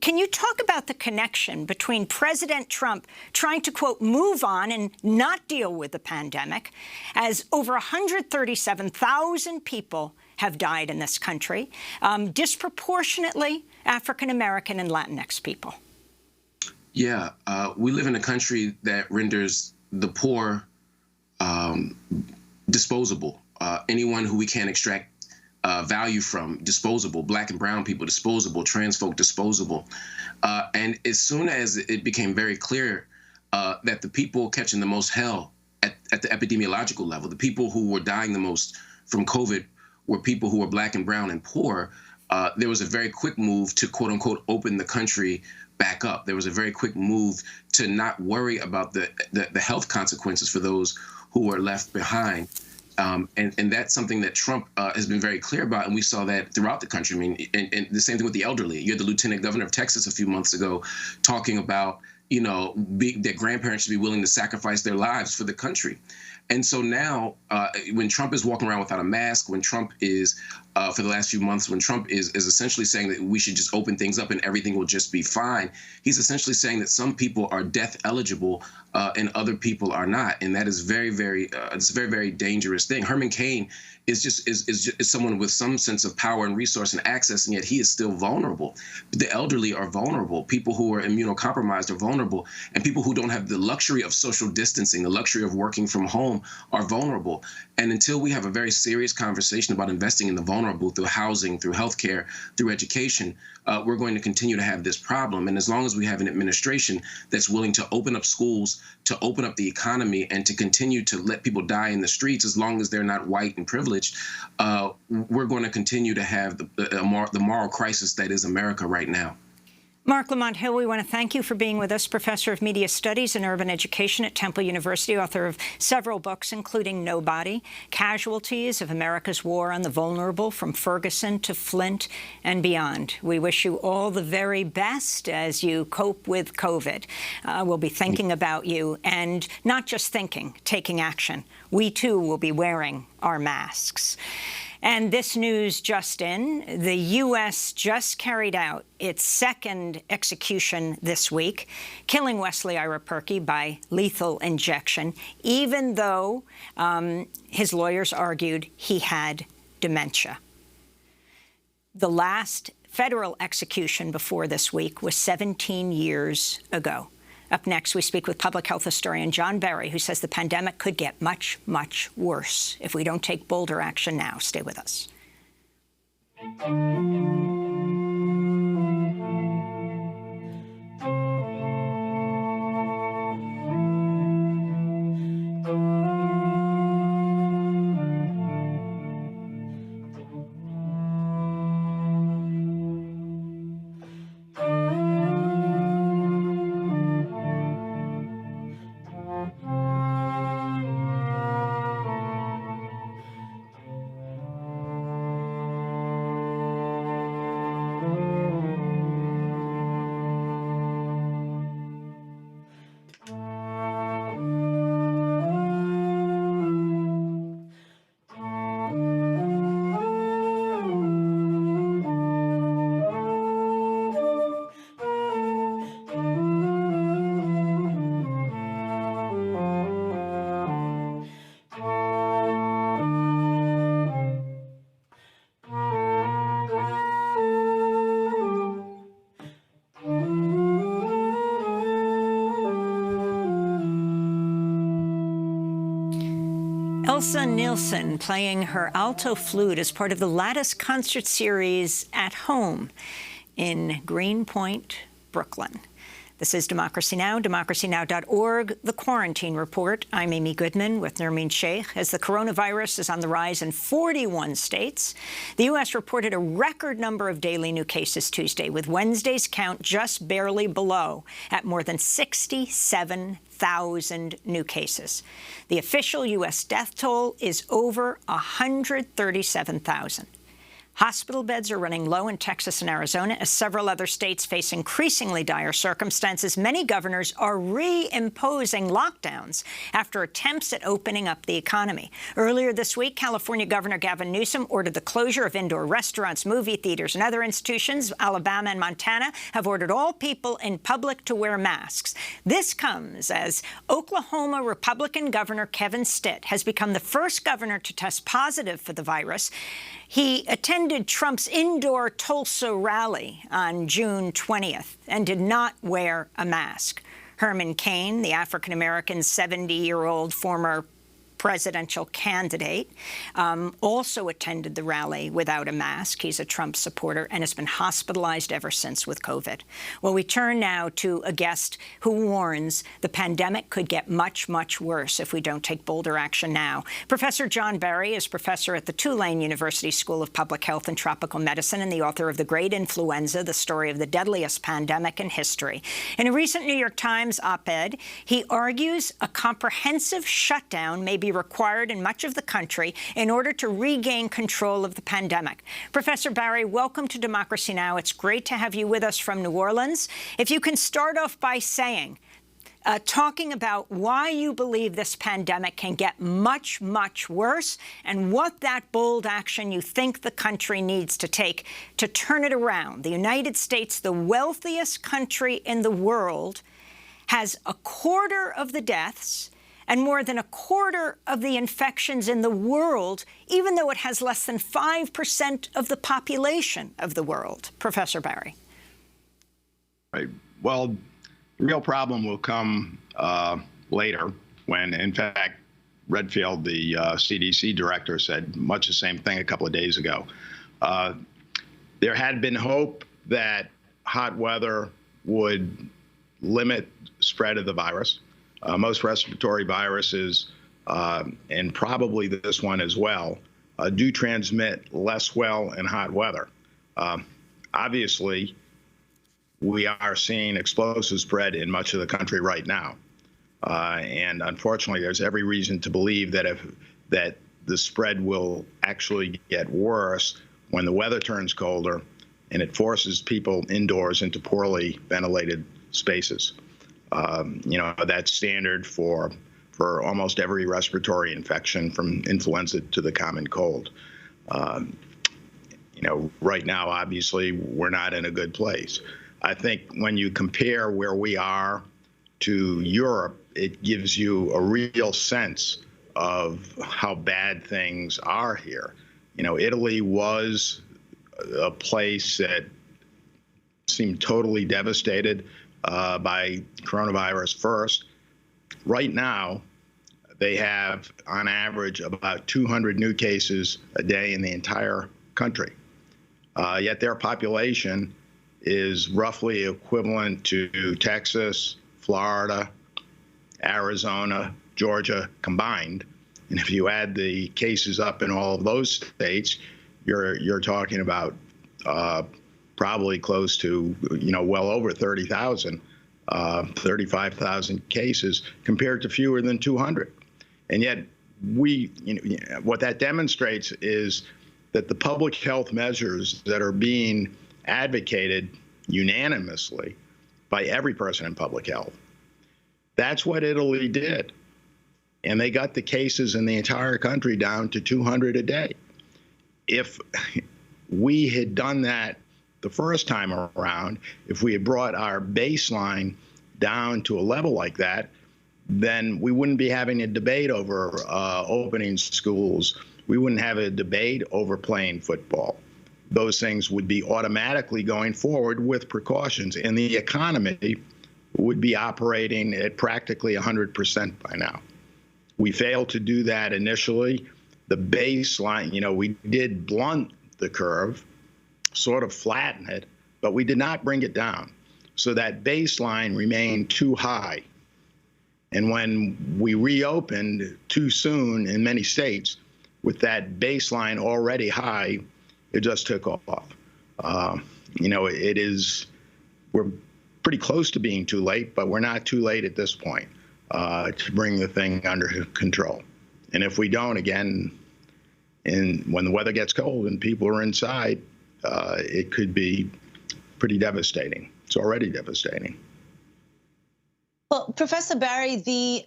Can you talk about the connection between President Trump trying to, quote, move on and not deal with the pandemic, as over 137,000 people have died in this country, disproportionately African-American and Latinx people? Yeah, we live in a country that renders the poor disposable. Anyone who we can't extract value from, disposable. Black and brown people, disposable. Trans folk, disposable. And as soon as it became very clear that the people catching the most hell at the epidemiological level, the people who were dying the most from COVID were people who were black and brown and poor, there was a very quick move to, quote unquote, open the country back up. There was a very quick move to not worry about the health consequences for those who were left behind. And that's something that Trump has been very clear about, and we saw that throughout the country. I mean, and the same thing with the elderly. You had the Lieutenant Governor of Texas a few months ago talking about, that grandparents should be willing to sacrifice their lives for the country. And so now, when Trump is walking around without a mask, when Trump is for the last few months, when Trump is essentially saying that we should just open things up and everything will just be fine. He's essentially saying that some people are death eligible and other people are not, and that is it's a very, very dangerous thing. Herman Cain is someone with some sense of power and resource and access, and yet he is still vulnerable. The elderly are vulnerable. People who are immunocompromised are vulnerable, and people who don't have the luxury of social distancing, the luxury of working from home, are vulnerable. And until we have a very serious conversation about investing in the vulnerable through housing, through healthcare, through education, we're going to continue to have this problem. And as long as we have an administration that's willing to open up schools, to open up the economy, and to continue to let people die in the streets, as long as they're not white and privileged, we're going to continue to have the moral crisis that is America right now. Mark Lamont Hill, we want to thank you for being with us, professor of media studies and urban education at Temple University, author of several books, including Nobody, Casualties of America's War on the Vulnerable, from Ferguson to Flint and beyond. We wish you all the very best as you cope with COVID. We'll be thinking about you, and not just thinking, taking action. We, too, will be wearing our masks. And this news just in, the U.S. just carried out its second execution this week, killing Wesley Ira Purkey by lethal injection, even though his lawyers argued he had dementia. The last federal execution before this week was 17 years ago. Up next, we speak with public health historian John Barry, who says the pandemic could get much, much worse if we don't take bolder action now. Stay with us. Elsa Nielsen playing her alto flute as part of the Lattice concert series At Home in Greenpoint, Brooklyn. This is Democracy Now!, democracynow.org, The Quarantine Report. I'm Amy Goodman with Nermeen Sheikh. As the coronavirus is on the rise in 41 states, the U.S. reported a record number of daily new cases Tuesday, with Wednesday's count just barely below at more than 67,000 new cases. The official U.S. death toll is over 137,000. Hospital beds are running low in Texas and Arizona as several other states face increasingly dire circumstances. Many governors are reimposing lockdowns after attempts at opening up the economy. Earlier this week, California Governor Gavin Newsom ordered the closure of indoor restaurants, movie theaters, and other institutions. Alabama and Montana have ordered all people in public to wear masks. This comes as Oklahoma Republican Governor Kevin Stitt has become the first governor to test positive for the virus. He attended Trump's indoor Tulsa rally on June 20th and did not wear a mask. Herman Cain, the African-American 70-year-old former presidential candidate, also attended the rally without a mask. He's a Trump supporter and has been hospitalized ever since with COVID. Well, we turn now to a guest who warns the pandemic could get much, much worse if we don't take bolder action now. Professor John Barry is professor at the Tulane University School of Public Health and Tropical Medicine and the author of The Great Influenza, the story of the deadliest pandemic in history. In a recent New York Times op-ed, he argues a comprehensive shutdown may be required in much of the country in order to regain control of the pandemic. Professor Barry, welcome to Democracy Now! It's great to have you with us from New Orleans. If you can start off by saying, talking about why you believe this pandemic can get much, much worse and what that bold action you think the country needs to take to turn it around. The United States, the wealthiest country in the world, has a quarter of the deaths and more than a quarter of the infections in the world, even though it has less than 5% of the population of the world. Professor Barry. Right. Well, the real problem will come later when, in fact, Redfield, the CDC director, said much the same thing a couple of days ago. There had been hope that hot weather would limit spread of the virus. Most respiratory viruses, and probably this one as well, do transmit less well in hot weather. Obviously, we are seeing explosive spread in much of the country right now. And unfortunately, there's every reason to believe that that the spread will actually get worse when the weather turns colder and it forces people indoors into poorly ventilated spaces. That's standard for almost every respiratory infection, from influenza to the common cold. Right now, obviously, we're not in a good place. I think when you compare where we are to Europe, it gives you a real sense of how bad things are here. Italy was a place that seemed totally devastated by coronavirus first. Right now, they have, on average, about 200 new cases a day in the entire country. Yet their population is roughly equivalent to Texas, Florida, Arizona, Georgia combined. And if you add the cases up in all of those states, you're talking about probably close to, well over 30,000, 35,000 cases compared to fewer than 200. And yet what that demonstrates is that the public health measures that are being advocated unanimously by every person in public health, that's what Italy did. And they got the cases in the entire country down to 200 a day. If we had done that the first time around, if we had brought our baseline down to a level like that, then we wouldn't be having a debate over opening schools. We wouldn't have a debate over playing football. Those things would be automatically going forward with precautions, and the economy would be operating at practically 100% by now. We failed to do that initially. The baseline, we did blunt the curve, sort of flatten it, but we did not bring it down. So that baseline remained too high. And when we reopened too soon in many states, with that baseline already high, it just took off. We're pretty close to being too late, but we're not too late at this point to bring the thing under control. And if we don't, again, when the weather gets cold and people are inside, it could be pretty devastating. It's already devastating. Well, Professor Barry, the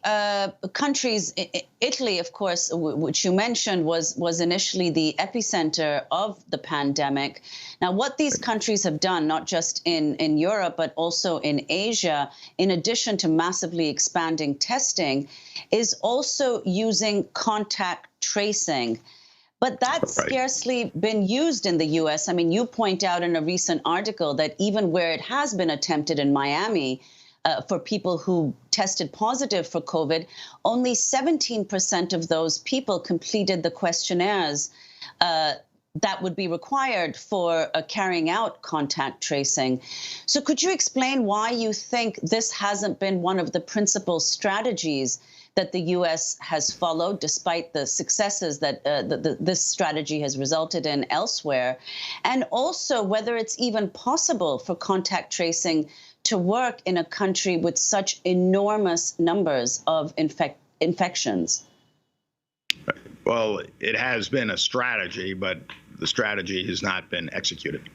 countries, Italy, of course, which you mentioned, was initially the epicenter of the pandemic. Now, what these countries have done, not just in Europe, but also in Asia, in addition to massively expanding testing, is also using contact tracing. But that's scarcely been used in the U.S. I mean, you point out in a recent article that even where it has been attempted in Miami, for people who tested positive for COVID, only 17% of those people completed the questionnaires that would be required for carrying out contact tracing. So could you explain why you think this hasn't been one of the principal strategies that the U.S. has followed, despite the successes that this strategy has resulted in elsewhere? And also whether it's even possible for contact tracing to work in a country with such enormous numbers of infections? Well, it has been a strategy, but the strategy has not been executed.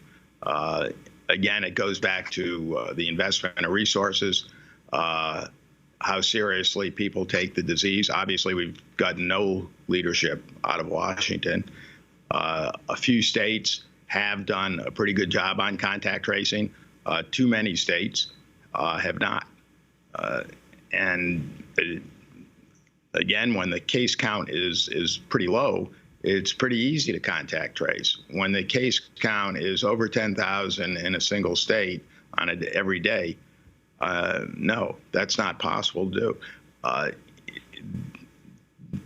Again, it goes back to the investment of resources. how seriously people take the disease. Obviously, we've got no leadership out of Washington. A few states have done a pretty good job on contact tracing. Too many states have not. And again, when the case count is pretty low, it's pretty easy to contact trace. When the case count is over 10,000 in a single state on every day, no, that's not possible to do.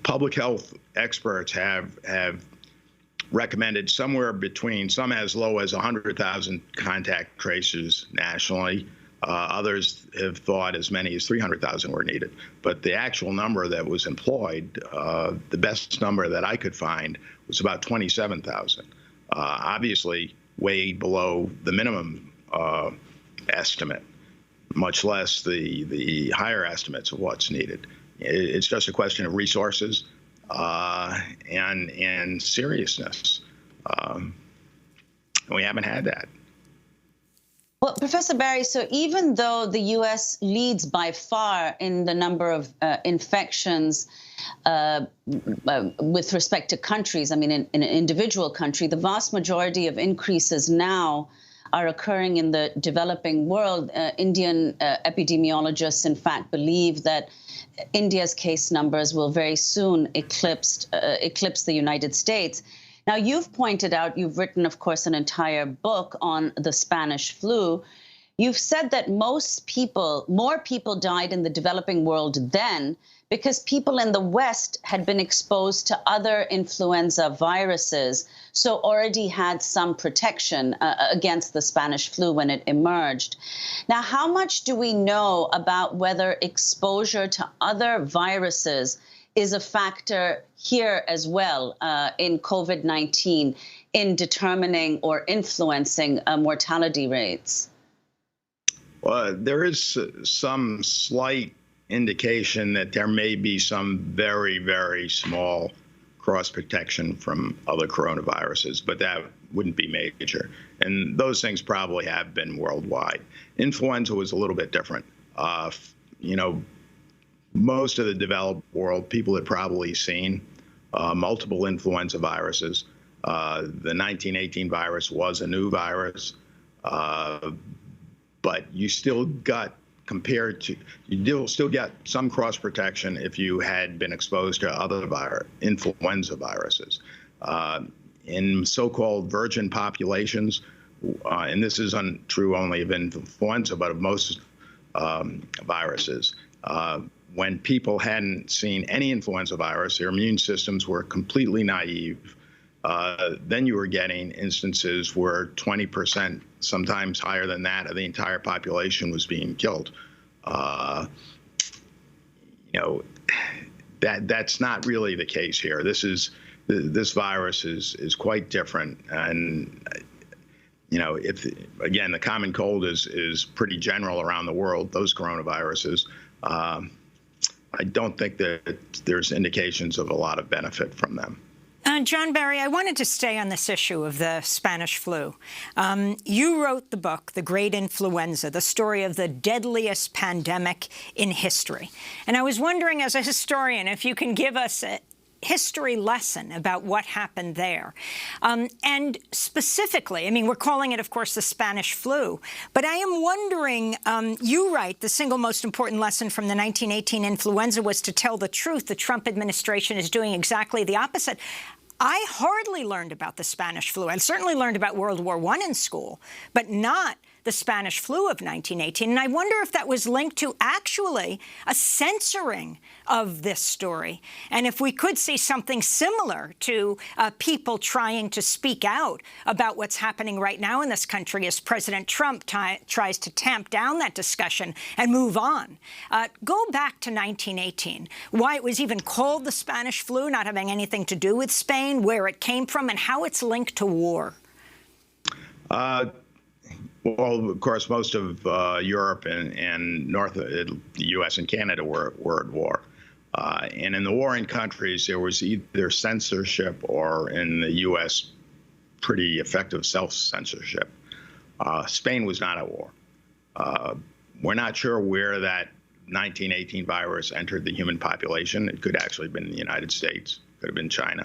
Public health experts have recommended somewhere between, some as low as 100,000 contact traces nationally. Others have thought as many as 300,000 were needed. But the actual number that was employed, the best number that I could find, was about 27,000. Obviously, way below the minimum estimate, much less the higher estimates of what's needed. It's just a question of resources and seriousness. We haven't had that. Well, Professor Barry, so even though the U.S. leads by far in the number of infections with respect to countries, I mean, in an individual country, the vast majority of increases now are occurring in the developing world. Indian epidemiologists, in fact, believe that India's case numbers will very soon eclipse the United States. Now, you've pointed out, you've written, of course, an entire book on the Spanish flu. You've said that more people died in the developing world then because people in the West had been exposed to other influenza viruses, so already had some protection against the Spanish flu when it emerged. Now, how much do we know about whether exposure to other viruses is a factor here as well in COVID-19 in determining or influencing mortality rates? Well, there is some slight indication that there may be some very, very small cross-protection from other coronaviruses, but that wouldn't be major. And those things probably have been worldwide. Influenza was a little bit different. Most of the developed world, people had probably seen multiple influenza viruses. The 1918 virus was a new virus, but you still got, you still got some cross protection if you had been exposed to other influenza viruses. In so-called virgin populations, and this is true only of influenza, but of most viruses, when people hadn't seen any influenza virus, their immune systems were completely naive. Then you were getting instances where 20%, sometimes higher than that, of the entire population was being killed. That's not really the case here. This virus is quite different, and again, the common cold is pretty general around the world. Those coronaviruses. I don't think that there's indications of a lot of benefit from them. John Barry, I wanted to stay on this issue of the Spanish flu. You wrote the book, The Great Influenza, the story of the deadliest pandemic in history. And I was wondering, as a historian, if you can give us a history lesson about what happened there. And specifically, I mean, we're calling it, of course, the Spanish flu, but I am wondering, you write, the single most important lesson from the 1918 influenza was to tell the truth. The Trump administration is doing exactly the opposite. I hardly learned about the Spanish flu. I certainly learned about World War I in school, but not the Spanish flu of 1918. And I wonder if that was linked to actually a censoring of this story. And if we could see something similar to people trying to speak out about what's happening right now in this country as President Trump tries to tamp down that discussion and move on. Go back to 1918, why it was even called the Spanish flu, not having anything to do with Spain, where it came from, and how it's linked to war. Well, of course, most of Europe and north of the U.S. and Canada were at war. And in the warring countries, there was either censorship or, in the U.S., pretty effective self-censorship. Spain was not at war. We're not sure where that 1918 virus entered the human population. It could actually have been the United States, could have been China,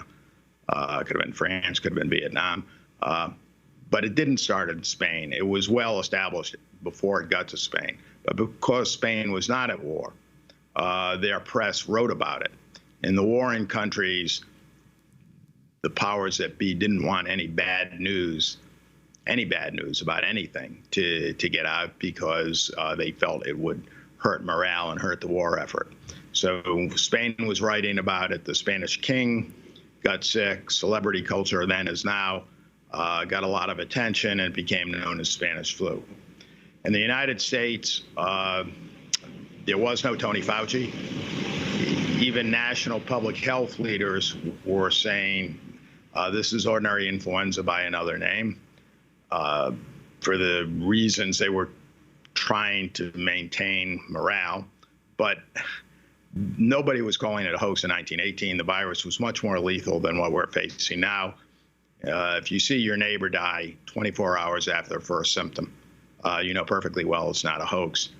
could have been France, could have been Vietnam. But it didn't start in Spain. It was well established before it got to Spain. But because Spain was not at war, their press wrote about it. In the warring countries, the powers that be didn't want any bad news about anything to get out, because they felt it would hurt morale and hurt the war effort. So Spain was writing about it. The Spanish king got sick. Celebrity culture then as now got a lot of attention and became known as Spanish flu. In the United States, there was no Tony Fauci. Even national public health leaders were saying this is ordinary influenza by another name, for the reasons they were trying to maintain morale. But nobody was calling it a hoax in 1918. The virus was much more lethal than what we're facing now. If you see your neighbor die 24 hours after their first symptom, you know perfectly well it's not a hoax.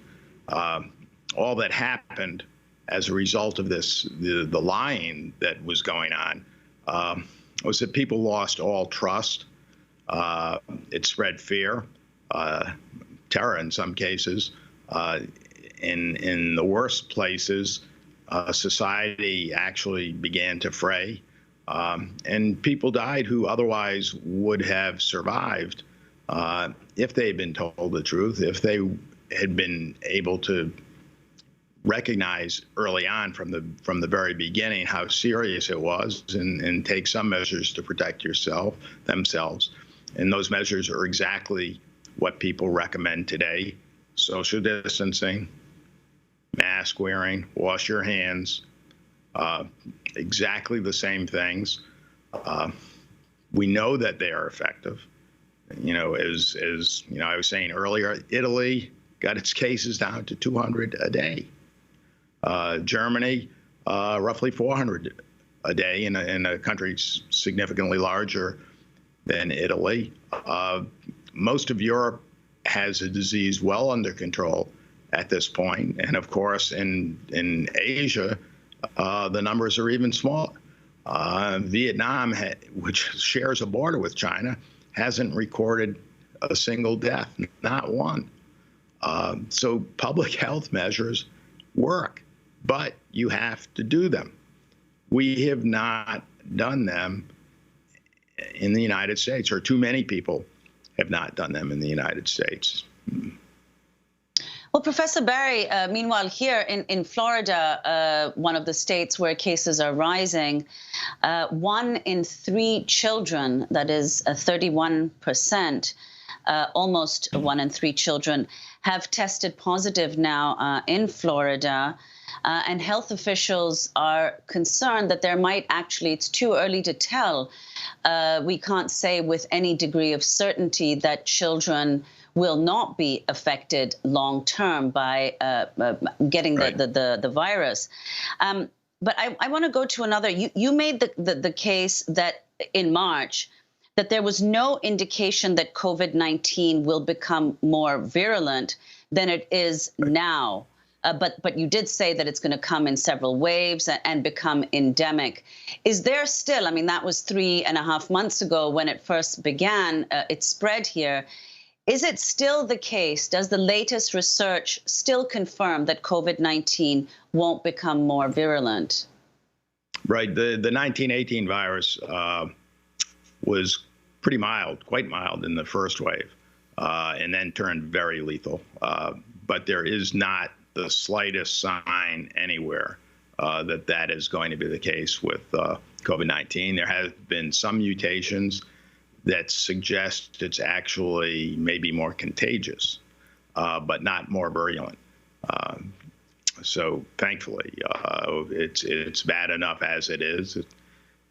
All that happened as a result of this, the lying that was going on, was that people lost all trust. It spread fear, terror in some cases. In the worst places, society actually began to fray, and people died who otherwise would have survived if they had been told the truth, if they had been able to recognize early on from the very beginning how serious it was, and take some measures to protect themselves. And those measures are exactly what people recommend today: social distancing, mask wearing, wash your hands, exactly the same things. We know that they are effective. You know, as you know, I was saying earlier, Italy got its cases down to 200 a day. Germany, roughly 400 a day in a country significantly larger than Italy. Most of Europe has the disease well under control at this point. And of course, in Asia, the numbers are even smaller. Vietnam, which shares a border with China, hasn't recorded a single death, not one. So public health measures work, but you have to do them. We have not done them in the United States, or too many people have not done them in the United States. Well, Professor Barry, meanwhile, here in Florida, one of the states where cases are rising, 1 in 3 children, that is 31%, almost 1 in 3 children, have tested positive now in Florida. And health officials are concerned that there might actually, it's too early to tell, we can't say with any degree of certainty that children will not be affected long term by getting the virus. But I want to go to another. You made the case that in March that there was no indication that COVID-19 will become more virulent than it is now. But you did say that it's going to come in several waves and become endemic. Is there still, I mean, that was 3.5 months ago when it first began, it spread here. Is it still the case? Does the latest research still confirm that COVID-19 won't become more virulent? Right. The 1918 virus was pretty mild, quite mild in the first wave, and then turned very lethal. But there is not the slightest sign anywhere that is going to be the case with COVID-19. There have been some mutations that suggest it's actually maybe more contagious, but not more virulent. So thankfully, it's bad enough as it is.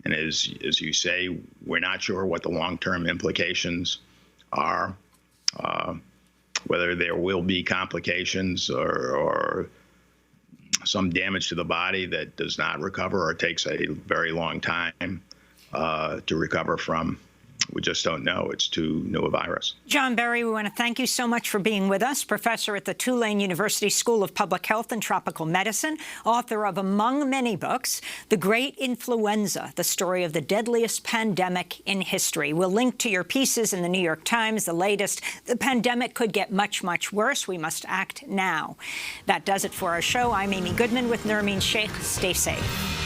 And as you say, we're not sure what the long-term implications are, whether there will be complications or some damage to the body that does not recover or takes a very long time to recover from. we just don't know. It's too new a virus. John Berry, we want to thank you so much for being with us, professor at the Tulane University School of Public Health and Tropical Medicine, author of, among many books, The Great Influenza, the story of the deadliest pandemic in history. We'll link to your pieces in the New York Times, the latest. The pandemic could get much, much worse. We must act now. That does it for our show. I'm Amy Goodman with Nermeen Sheikh. Stay safe.